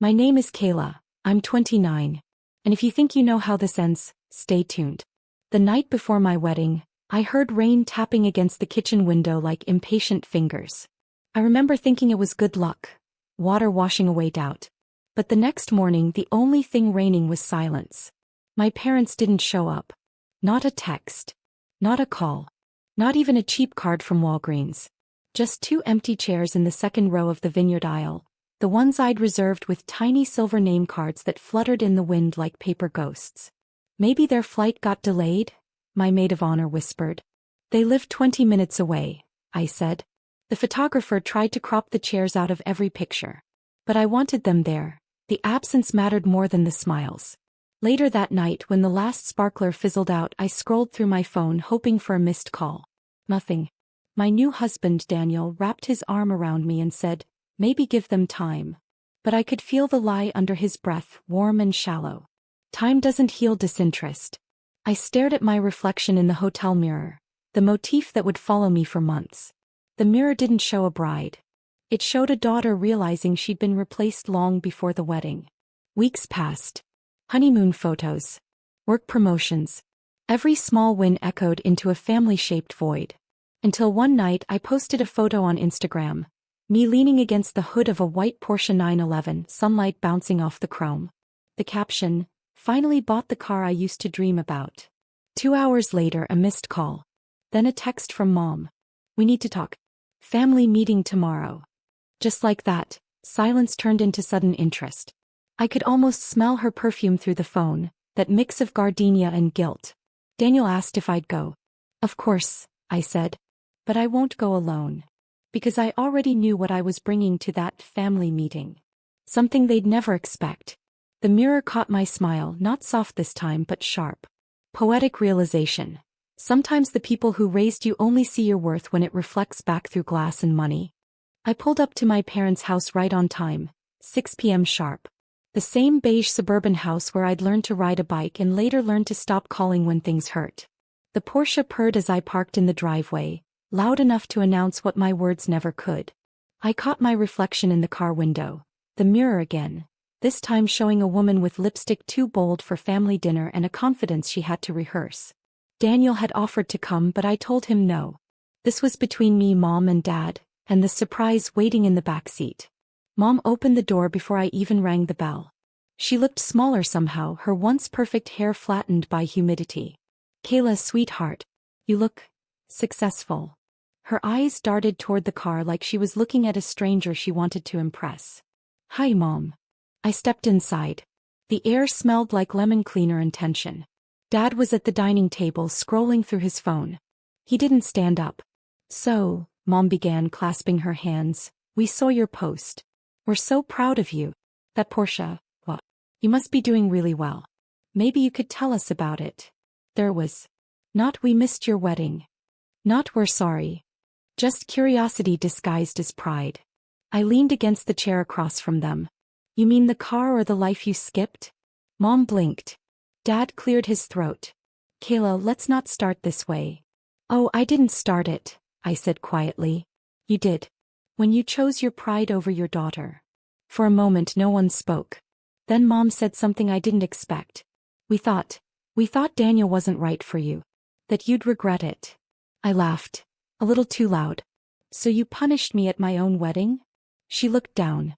My name is Kayla, I'm 29. And if you think you know how this ends, stay tuned. The night before my wedding, I heard rain tapping against the kitchen window like impatient fingers. I remember thinking it was good luck, water washing away doubt. But the next morning the only thing raining was silence. My parents didn't show up. Not a text. Not a call. Not even a cheap card from Walgreens. Just two empty chairs in the second row of the vineyard aisle, the ones I'd reserved with tiny silver name cards that fluttered in the wind like paper ghosts. Maybe their flight got delayed, my maid of honor whispered. They live 20 minutes away, I said. The photographer tried to crop the chairs out of every picture. But I wanted them there. The absence mattered more than the smiles. Later that night when the last sparkler fizzled out, I scrolled through my phone hoping for a missed call. Nothing. My new husband Daniel wrapped his arm around me and said, maybe give them time. But I could feel the lie under his breath, warm and shallow. Time doesn't heal disinterest. I stared at my reflection in the hotel mirror, the motif that would follow me for months. The mirror didn't show a bride. It showed a daughter realizing she'd been replaced long before the wedding. Weeks passed. Honeymoon photos. Work promotions. Every small win echoed into a family-shaped void. Until one night I posted a photo on Instagram, me leaning against the hood of a white Porsche 911, sunlight bouncing off the chrome. The caption, finally bought the car I used to dream about. 2 hours later a missed call. Then a text from Mom. We need to talk. Family meeting tomorrow. Just like that, silence turned into sudden interest. I could almost smell her perfume through the phone, that mix of gardenia and guilt. Daniel asked if I'd go. Of course, I said. But I won't go alone. Because I already knew what I was bringing to that family meeting. Something they'd never expect. The mirror caught my smile, not soft this time but sharp. Poetic realization. Sometimes the people who raised you only see your worth when it reflects back through glass and money. I pulled up to my parents' house right on time, 6 p.m. sharp. The same beige suburban house where I'd learned to ride a bike and later learned to stop calling when things hurt. The Porsche purred as I parked in the driveway, loud enough to announce what my words never could. I caught my reflection in the car window, the mirror again, this time showing a woman with lipstick too bold for family dinner and a confidence she had to rehearse. Daniel had offered to come but I told him no. This was between me, Mom and Dad, and the surprise waiting in the back seat. Mom opened the door before I even rang the bell. She looked smaller somehow, her once perfect hair flattened by humidity. Kayla, sweetheart. You look successful. Her eyes darted toward the car like she was looking at a stranger she wanted to impress. Hi, Mom. I stepped inside. The air smelled like lemon cleaner and tension. Dad was at the dining table scrolling through his phone. He didn't stand up. So, Mom began, clasping her hands, we saw your post. We're so proud of you. That Porsche, well, you must be doing really well. Maybe you could tell us about it. There was. Not we missed your wedding. Not we're sorry. Just curiosity disguised as pride. I leaned against the chair across from them. You mean the car or the life you skipped? Mom blinked. Dad cleared his throat. Kayla, let's not start this way. Oh, I didn't start it, I said quietly. You did. When you chose your pride over your daughter. For a moment no one spoke. Then Mom said something I didn't expect. We thought Daniel wasn't right for you. That you'd regret it. I laughed. A little too loud. So you punished me at my own wedding? She looked down.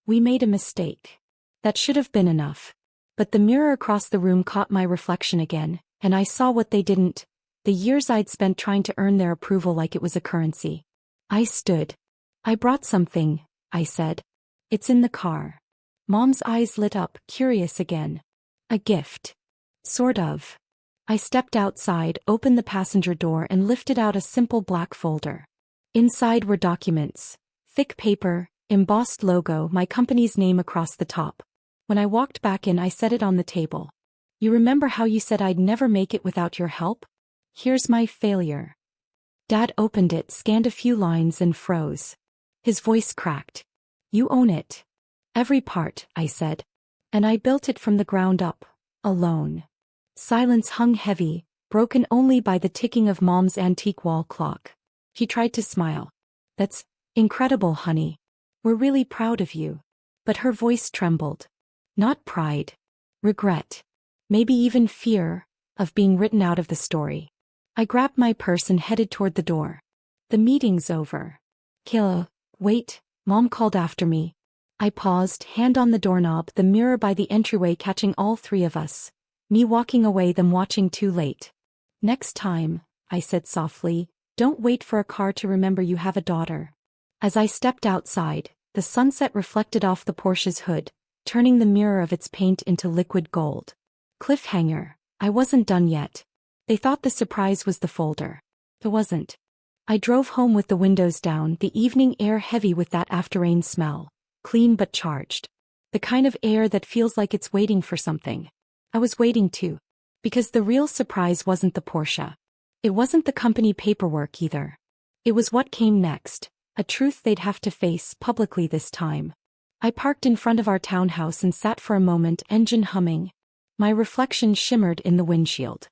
We made a mistake. That should have been enough. But the mirror across the room caught my reflection again, and I saw what they didn't. The years I'd spent trying to earn their approval like it was a currency. I stood. I brought something, I said. It's in the car. Mom's eyes lit up, curious again. A gift. Sort of. I stepped outside, opened the passenger door and lifted out a simple black folder. Inside were documents. Thick paper, embossed logo, my company's name across the top. When I walked back in I set it on the table. You remember how you said I'd never make it without your help? Here's my failure. Dad opened it, scanned a few lines and froze. His voice cracked. You own it. Every part, I said. And I built it from the ground up, alone. Silence hung heavy, broken only by the ticking of Mom's antique wall clock. He tried to smile. That's incredible, honey. We're really proud of you. But her voice trembled. Not pride. Regret. Maybe even fear of being written out of the story. I grabbed my purse and headed toward the door. The meeting's over. Kayla, wait, Mom called after me. I paused, hand on the doorknob, the mirror by the entryway catching all three of us. Me walking away, them watching too late. Next time, I said softly, don't wait for a car to remember you have a daughter. As I stepped outside, the sunset reflected off the Porsche's hood, turning the mirror of its paint into liquid gold. Cliffhanger. I wasn't done yet. They thought the surprise was the folder. It wasn't. I drove home with the windows down, the evening air heavy with that after-rain smell. Clean but charged. The kind of air that feels like it's waiting for something. I was waiting too. Because the real surprise wasn't the Porsche. It wasn't the company paperwork either. It was what came next, a truth they'd have to face publicly this time. I parked in front of our townhouse and sat for a moment, engine humming. My reflection shimmered in the windshield.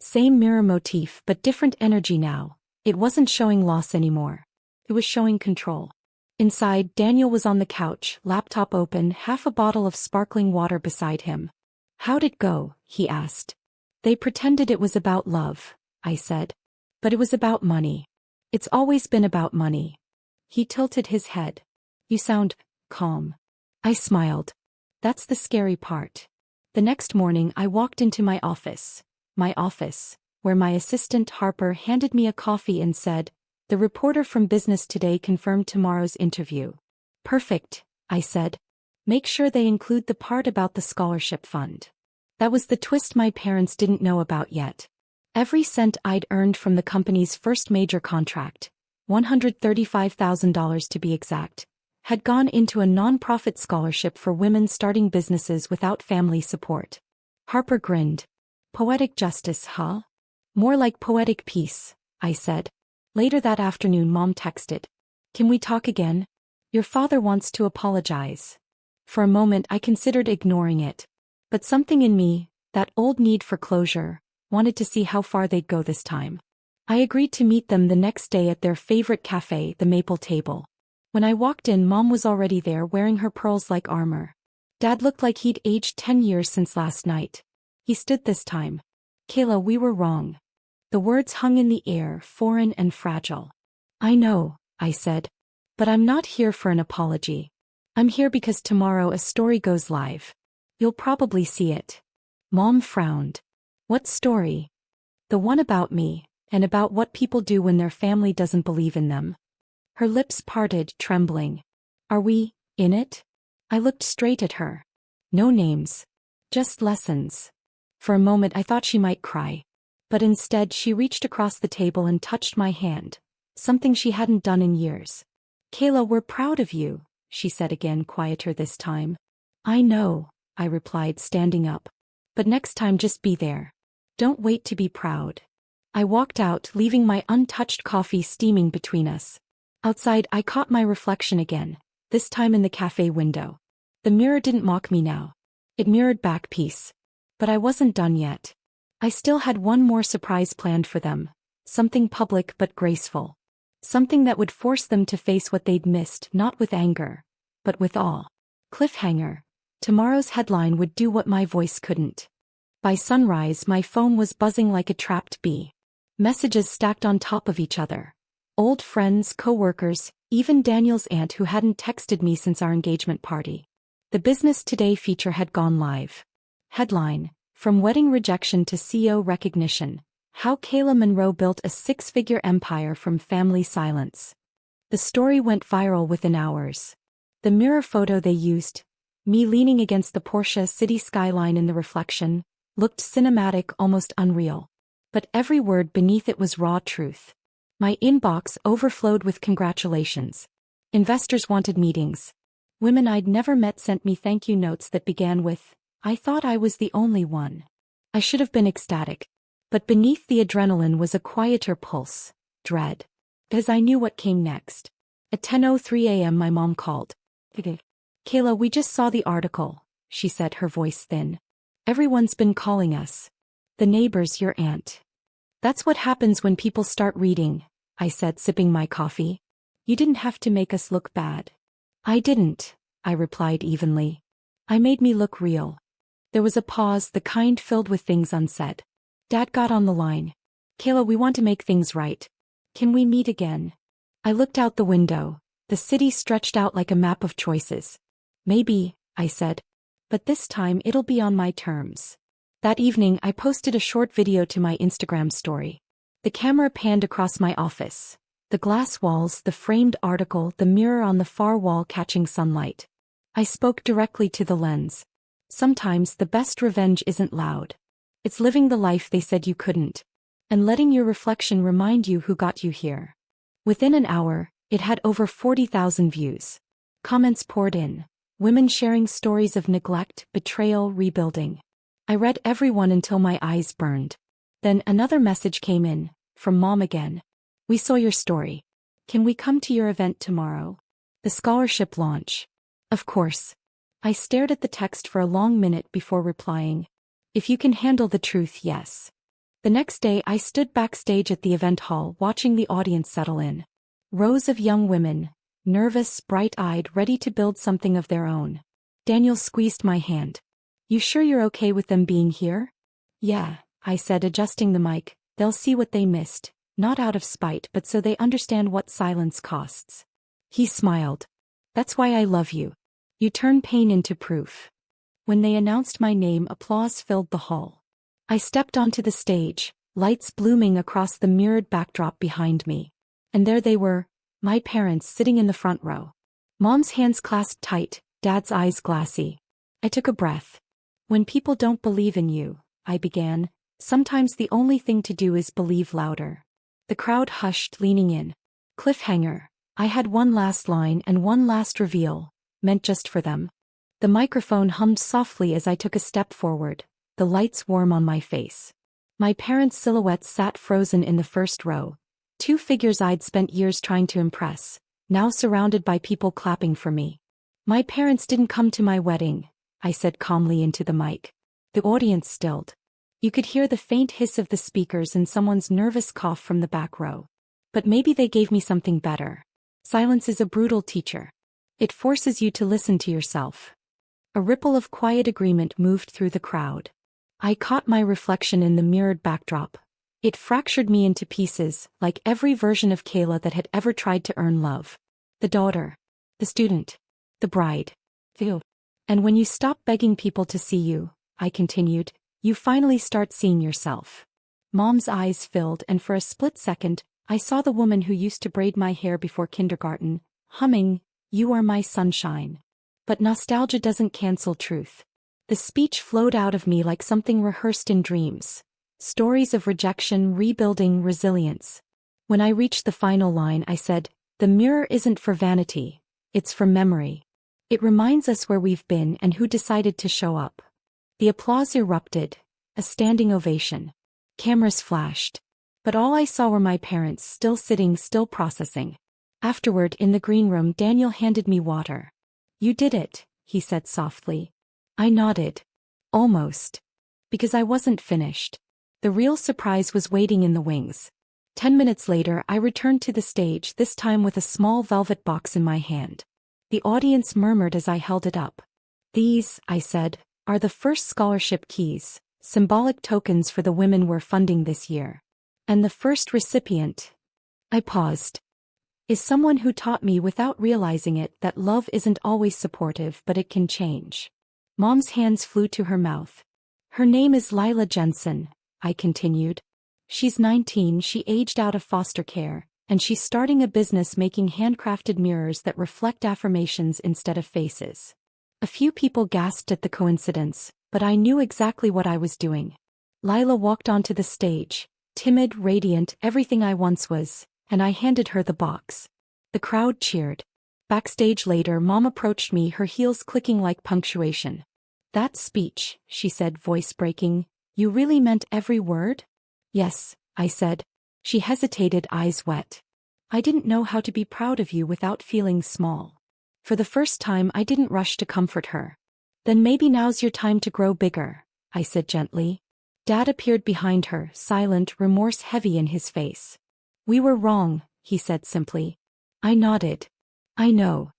Same mirror motif but different energy now. It wasn't showing loss anymore. It was showing control. Inside, Daniel was on the couch, laptop open, half a bottle of sparkling water beside him. How'd it go? He asked. They pretended it was about love, I said. But it was about money. It's always been about money. He tilted his head. You sound calm. I smiled. That's the scary part. The next morning I walked into my office, where my assistant Harper handed me a coffee and said, the reporter from Business Today confirmed tomorrow's interview. Perfect, I said. Make sure they include the part about the scholarship fund. That was the twist my parents didn't know about yet. Every cent I'd earned from the company's first major contract, $135,000 to be exact, had gone into a non-profit scholarship for women starting businesses without family support. Harper grinned. Poetic justice, huh? More like poetic peace, I said. Later that afternoon, Mom texted. Can we talk again? Your father wants to apologize. For a moment I considered ignoring it. But something in me, that old need for closure, wanted to see how far they'd go this time. I agreed to meet them the next day at their favorite cafe, the Maple Table. When I walked in, Mom was already there wearing her pearls like armor. Dad looked like he'd aged 10 years since last night. He stood this time. Kayla, we were wrong. The words hung in the air, foreign and fragile. I know, I said. But I'm not here for an apology. I'm here because tomorrow a story goes live. You'll probably see it. Mom frowned. What story? The one about me, and about what people do when their family doesn't believe in them. Her lips parted, trembling. Are we in it? I looked straight at her. No names. Just lessons. For a moment I thought she might cry. But instead she reached across the table and touched my hand, something she hadn't done in years. Kayla, we're proud of you, she said again, quieter this time. I know, I replied, standing up. But next time just be there. Don't wait to be proud. I walked out, leaving my untouched coffee steaming between us. Outside I caught my reflection again, this time in the cafe window. The mirror didn't mock me now. It mirrored back peace. But I wasn't done yet. I still had one more surprise planned for them, something public but graceful. Something that would force them to face what they'd missed, not with anger, but with awe. Cliffhanger. Tomorrow's headline would do what my voice couldn't. By sunrise my phone was buzzing like a trapped bee. Messages stacked on top of each other. Old friends, co-workers, even Daniel's aunt who hadn't texted me since our engagement party. The Business Today feature had gone live. Headline. From wedding rejection to CEO recognition, how Kayla Monroe built a six-figure empire from family silence. The story went viral within hours. The mirror photo they used, me leaning against the Porsche city skyline in the reflection, looked cinematic, almost unreal. But every word beneath it was raw truth. My inbox overflowed with congratulations. Investors wanted meetings. Women I'd never met sent me thank you notes that began with, I thought I was the only one. I should have been ecstatic. But beneath the adrenaline was a quieter pulse, dread. Because I knew what came next. At 10:03 a.m. my mom called. Kayla, we just saw the article, she said, her voice thin. Everyone's been calling us. The neighbors, your aunt. That's what happens when people start reading, I said, sipping my coffee. You didn't have to make us look bad. I didn't, I replied evenly. I made me look real. There was a pause, the kind filled with things unsaid. Dad got on the line. Kayla, we want to make things right. Can we meet again? I looked out the window. The city stretched out like a map of choices. Maybe, I said. But this time it'll be on my terms. That evening I posted a short video to my Instagram story. The camera panned across my office. The glass walls, the framed article, the mirror on the far wall catching sunlight. I spoke directly to the lens. Sometimes the best revenge isn't loud. It's living the life they said you couldn't. And letting your reflection remind you who got you here. Within an hour, it had over 40,000 views. Comments poured in. Women sharing stories of neglect, betrayal, rebuilding. I read every one until my eyes burned. Then another message came in, from Mom again. We saw your story. Can we come to your event tomorrow? The scholarship launch. Of course. I stared at the text for a long minute before replying. If you can handle the truth, yes. The next day I stood backstage at the event hall watching the audience settle in. Rows of young women, nervous, bright-eyed, ready to build something of their own. Daniel squeezed my hand. You sure you're okay with them being here? Yeah, I said, adjusting the mic. They'll see what they missed, not out of spite but so they understand what silence costs. He smiled. That's why I love you. You turn pain into proof. When they announced my name, applause filled the hall. I stepped onto the stage, lights blooming across the mirrored backdrop behind me. And there they were, my parents sitting in the front row. Mom's hands clasped tight, Dad's eyes glassy. I took a breath. When people don't believe in you, I began, sometimes the only thing to do is believe louder. The crowd hushed, leaning in. Cliffhanger. I had one last line and one last reveal, meant just for them. The microphone hummed softly as I took a step forward, the lights warm on my face. My parents' silhouettes sat frozen in the first row. Two figures I'd spent years trying to impress, now surrounded by people clapping for me. My parents didn't come to my wedding, I said calmly into the mic. The audience stilled. You could hear the faint hiss of the speakers and someone's nervous cough from the back row. But maybe they gave me something better. Silence is a brutal teacher. It forces you to listen to yourself. A ripple of quiet agreement moved through the crowd. I caught my reflection in the mirrored backdrop. It fractured me into pieces, like every version of Kayla that had ever tried to earn love. The daughter. The student. The bride. Phew. And when you stop begging people to see you, I continued, you finally start seeing yourself. Mom's eyes filled and for a split second, I saw the woman who used to braid my hair before kindergarten, humming, You Are My Sunshine. But nostalgia doesn't cancel truth. The speech flowed out of me like something rehearsed in dreams. Stories of rejection, rebuilding, resilience. When I reached the final line, I said, the mirror isn't for vanity, it's for memory. It reminds us where we've been and who decided to show up. The applause erupted, a standing ovation. Cameras flashed. But all I saw were my parents still sitting, still processing. Afterward, in the green room, Daniel handed me water. You did it, he said softly. I nodded. Almost. Because I wasn't finished. The real surprise was waiting in the wings. 10 minutes later, I returned to the stage, this time with a small velvet box in my hand. The audience murmured as I held it up. These, I said, are the first scholarship keys, symbolic tokens for the women we're funding this year. And the first recipient, I paused, is someone who taught me without realizing it that love isn't always supportive but it can change. Mom's hands flew to her mouth. Her name is Lila Jensen, I continued. She's 19, she aged out of foster care, and she's starting a business making handcrafted mirrors that reflect affirmations instead of faces. A few people gasped at the coincidence, but I knew exactly what I was doing. Lila walked onto the stage, timid, radiant, everything I once was, and I handed her the box. The crowd cheered. Backstage later, Mom approached me, her heels clicking like punctuation. That speech, she said, voice breaking, you really meant every word? Yes, I said. She hesitated, eyes wet. I didn't know how to be proud of you without feeling small. For the first time, I didn't rush to comfort her. Then maybe now's your time to grow bigger, I said gently. Dad appeared behind her, silent, remorse heavy in his face. We were wrong, he said simply. I nodded. I know.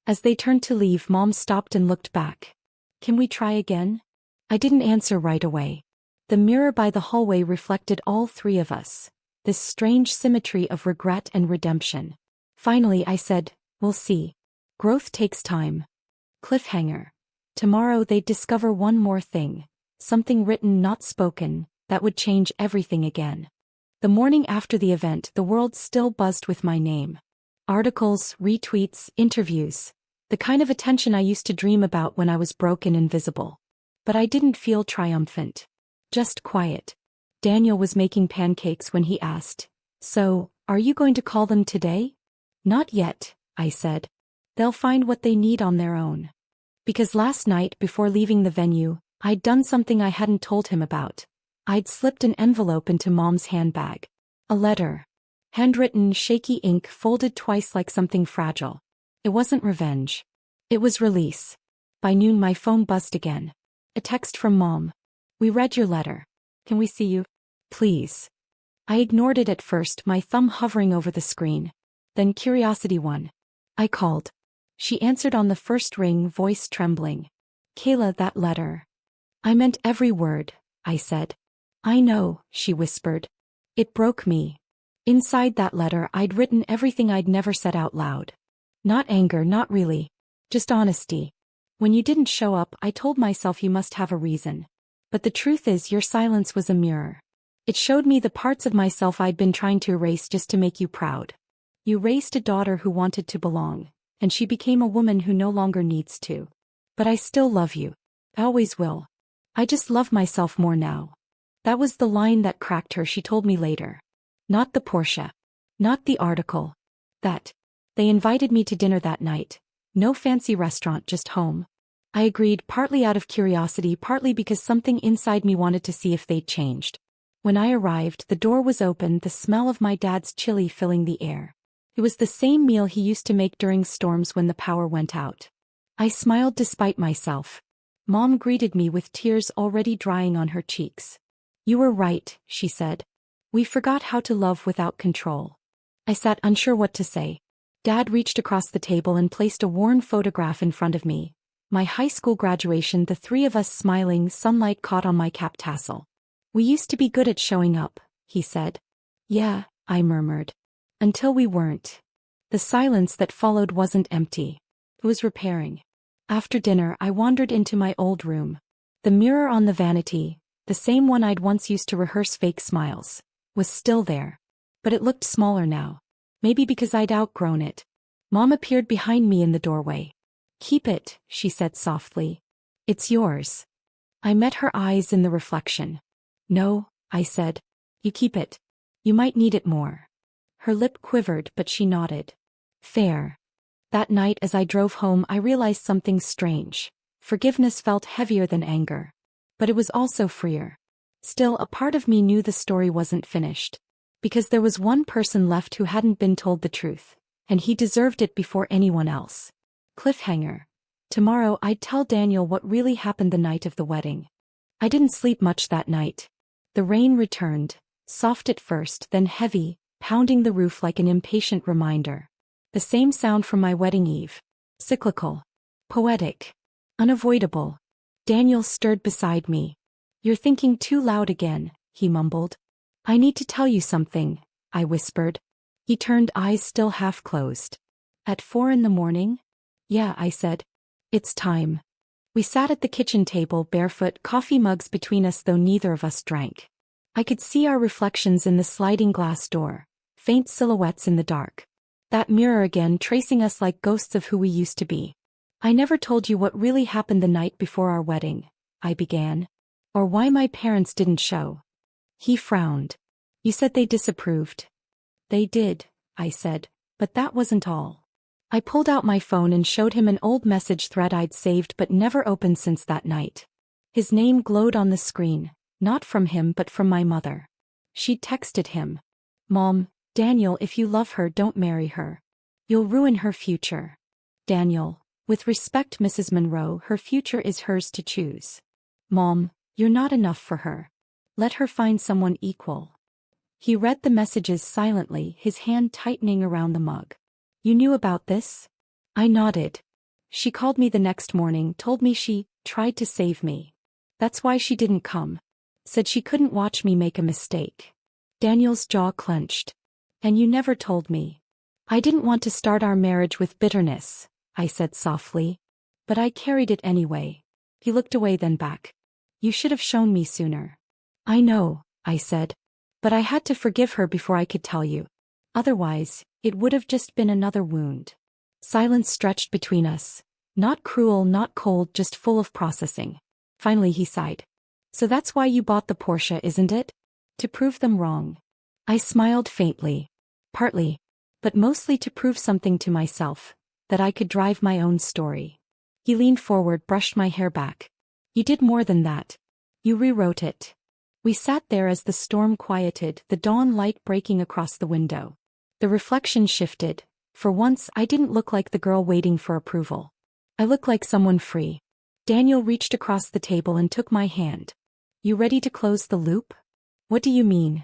As they turned to leave, Mom stopped and looked back. Can we try again? I didn't answer right away. The mirror by the hallway reflected all three of us, this strange symmetry of regret and redemption. Finally I said, we'll see. Growth takes time. Cliffhanger. Tomorrow they'd discover one more thing, something written not spoken, that would change everything again. The morning after the event, the world still buzzed with my name. Articles, retweets, interviews. The kind of attention I used to dream about when I was broke and invisible. But I didn't feel triumphant. Just quiet. Daniel was making pancakes when he asked, "So, are you going to call them today?" "Not yet," I said. "They'll find what they need on their own." Because last night, before leaving the venue, I'd done something I hadn't told him about. I'd slipped an envelope into Mom's handbag. A letter. Handwritten, shaky ink folded twice like something fragile. It wasn't revenge. It was release. By noon my phone buzzed again. A text from Mom. "We read your letter. Can we see you? Please." I ignored it at first, my thumb hovering over the screen. Then curiosity won. I called. She answered on the first ring, voice trembling. "Kayla, that letter." "I meant every word," I said. "I know," she whispered. "It broke me. Inside that letter I'd written everything I'd never said out loud. Not anger, not really. Just honesty. When you didn't show up, I told myself you must have a reason. But the truth is, your silence was a mirror. It showed me the parts of myself I'd been trying to erase just to make you proud. You raised a daughter who wanted to belong, and she became a woman who no longer needs to. But I still love you. I always will. I just love myself more now." That was the line that cracked her, she told me later. Not the Porsche. Not the article. That. They invited me to dinner that night. No fancy restaurant, just home. I agreed, partly out of curiosity, partly because something inside me wanted to see if they'd changed. When I arrived, the door was open, the smell of my dad's chili filling the air. It was the same meal he used to make during storms when the power went out. I smiled despite myself. Mom greeted me with tears already drying on her cheeks. "You were right," she said. "We forgot how to love without control." I sat unsure what to say. Dad reached across the table and placed a worn photograph in front of me. My high school graduation, the three of us smiling, sunlight caught on my cap tassel. "We used to be good at showing up," he said. "Yeah," I murmured. "Until we weren't." The silence that followed wasn't empty. It was repairing. After dinner, I wandered into my old room. The mirror on the vanity, the same one I'd once used to rehearse fake smiles, was still there. But it looked smaller now. Maybe because I'd outgrown it. Mom appeared behind me in the doorway. "Keep it," she said softly. "It's yours." I met her eyes in the reflection. "No," I said. "You keep it. You might need it more." Her lip quivered, but she nodded. "Fair." That night as I drove home, I realized something strange. Forgiveness felt heavier than anger. But it was also freer. Still, a part of me knew the story wasn't finished. Because there was one person left who hadn't been told the truth, and he deserved it before anyone else. Cliffhanger. Tomorrow I'd tell Daniel what really happened the night of the wedding. I didn't sleep much that night. The rain returned, soft at first, then heavy, pounding the roof like an impatient reminder. The same sound from my wedding eve. Cyclical. Poetic. Unavoidable. Daniel stirred beside me. "You're thinking too loud again," he mumbled. "I need to tell you something," I whispered. He turned, eyes still half closed. "At 4 a.m? "Yeah," I said. "It's time." We sat at the kitchen table, barefoot, coffee mugs between us though neither of us drank. I could see our reflections in the sliding glass door, faint silhouettes in the dark. That mirror again, tracing us like ghosts of who we used to be. "I never told you what really happened the night before our wedding," I began. "Or why my parents didn't show." He frowned. "You said they disapproved." "They did," I said, "but that wasn't all." I pulled out my phone and showed him an old message thread I'd saved but never opened since that night. His name glowed on the screen, not from him but from my mother. She'd texted him. "Mom, Daniel, if you love her, don't marry her. You'll ruin her future. Daniel, with respect, Mrs. Monroe, her future is hers to choose. Mom, you're not enough for her. Let her find someone equal." He read the messages silently, his hand tightening around the mug. "You knew about this?" I nodded. She called me the next morning, told me she tried to save me. That's why she didn't come. Said she couldn't watch me make a mistake. Daniel's jaw clenched. And you never told me. I didn't want to start our marriage with bitterness, I said softly. But I carried it anyway. He looked away, then back. You should have shown me sooner. I know, I said. But I had to forgive her before I could tell you. Otherwise, it would have just been another wound. Silence stretched between us. Not cruel, not cold, just full of processing. Finally he sighed. So that's why you bought the Porsche, isn't it? To prove them wrong. I smiled faintly. Partly. But mostly to prove something to myself. That I could drive my own story. He leaned forward, brushed my hair back. You did more than that. You rewrote it. We sat there as the storm quieted, the dawn light breaking across the window. The reflection shifted. For once, I didn't look like the girl waiting for approval. I looked like someone free. Daniel reached across the table and took my hand. You ready to close the loop? What do you mean?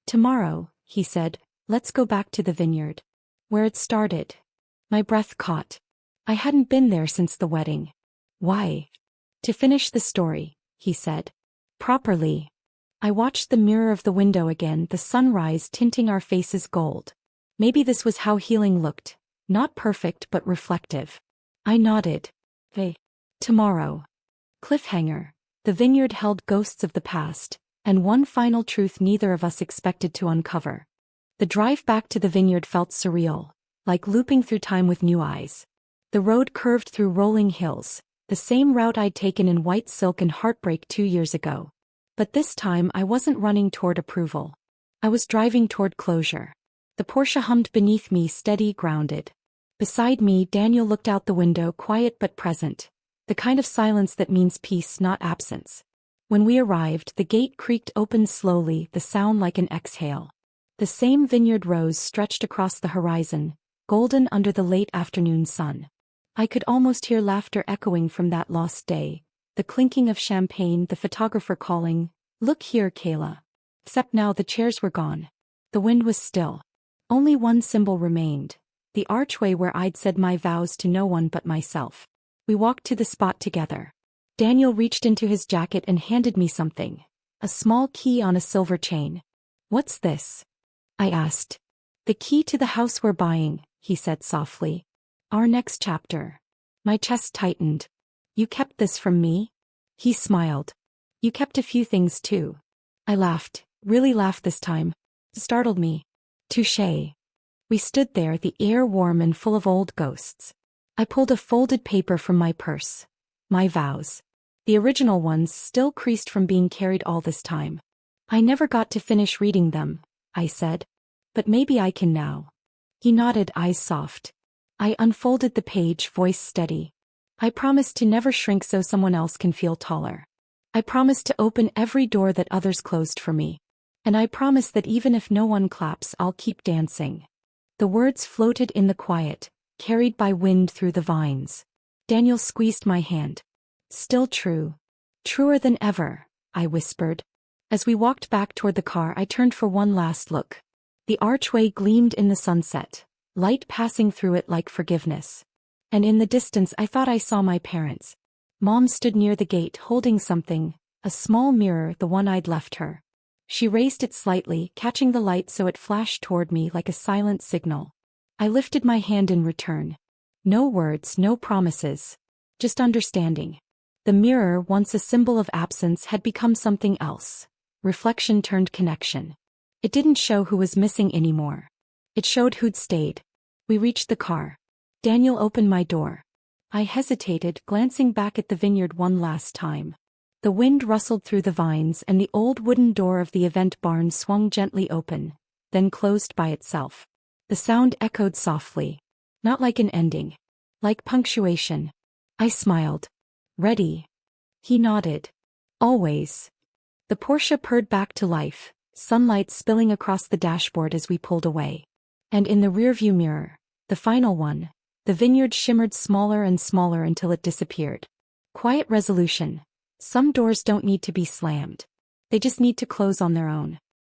Tomorrow, he said, let's go back to the vineyard. Where it started. My breath caught. I hadn't been there since the wedding. Why? To finish the story, he said. Properly. I watched the mirror of the window again, the sunrise tinting our faces gold. Maybe this was how healing looked. Not perfect but reflective. I nodded. Hey. Tomorrow. Cliffhanger. The vineyard held ghosts of the past, and one final truth neither of us expected to uncover. The drive back to the vineyard felt surreal, like looping through time with new eyes. The road curved through rolling hills, the same route I'd taken in white silk and heartbreak 2 years ago. But this time I wasn't running toward approval. I was driving toward closure. The Porsche hummed beneath me, steady, grounded. Beside me, Daniel looked out the window, quiet but present. The kind of silence that means peace, not absence. When we arrived, the gate creaked open slowly, the sound like an exhale. The same vineyard rose stretched across the horizon, golden under the late afternoon sun. I could almost hear laughter echoing from that lost day, the clinking of champagne, the photographer calling, "Look here, Kayla." Except now the chairs were gone. The wind was still. Only one symbol remained, the archway where I'd said my vows to no one but myself. We walked to the spot together. Daniel reached into his jacket and handed me something, a small key on a silver chain. What's this? I asked. The key to the house we're buying, he said softly. Our next chapter. My chest tightened. You kept this from me? He smiled. You kept a few things too. I laughed, really laughed this time. It startled me. Touché. We stood there, the air warm and full of old ghosts. I pulled a folded paper from my purse. My vows. The original ones still creased from being carried all this time. I never got to finish reading them, I said. But maybe I can now. He nodded, eyes soft. I unfolded the page, voice steady. I promised to never shrink so someone else can feel taller. I promised to open every door that others closed for me. And I promise that even if no one claps, I'll keep dancing. The words floated in the quiet, carried by wind through the vines. Daniel squeezed my hand. Still true. Truer than ever, I whispered. As we walked back toward the car, I turned for one last look. The archway gleamed in the sunset, light passing through it like forgiveness. And in the distance I thought I saw my parents. Mom stood near the gate holding something, a small mirror, the one I'd left her. She raised it slightly, catching the light so it flashed toward me like a silent signal. I lifted my hand in return. No words, no promises. Just understanding. The mirror, once a symbol of absence, had become something else. Reflection turned connection. It didn't show who was missing anymore. It showed who'd stayed. We reached the car. Daniel opened my door. I hesitated, glancing back at the vineyard one last time. The wind rustled through the vines and the old wooden door of the event barn swung gently open, then closed by itself. The sound echoed softly. Not like an ending. Like punctuation. I smiled. Ready? He nodded. Always. The Porsche purred back to life, sunlight spilling across the dashboard as we pulled away. And in the rearview mirror, the final one, the vineyard shimmered smaller and smaller until it disappeared. Quiet resolution. Some doors don't need to be slammed. They just need to close on their own.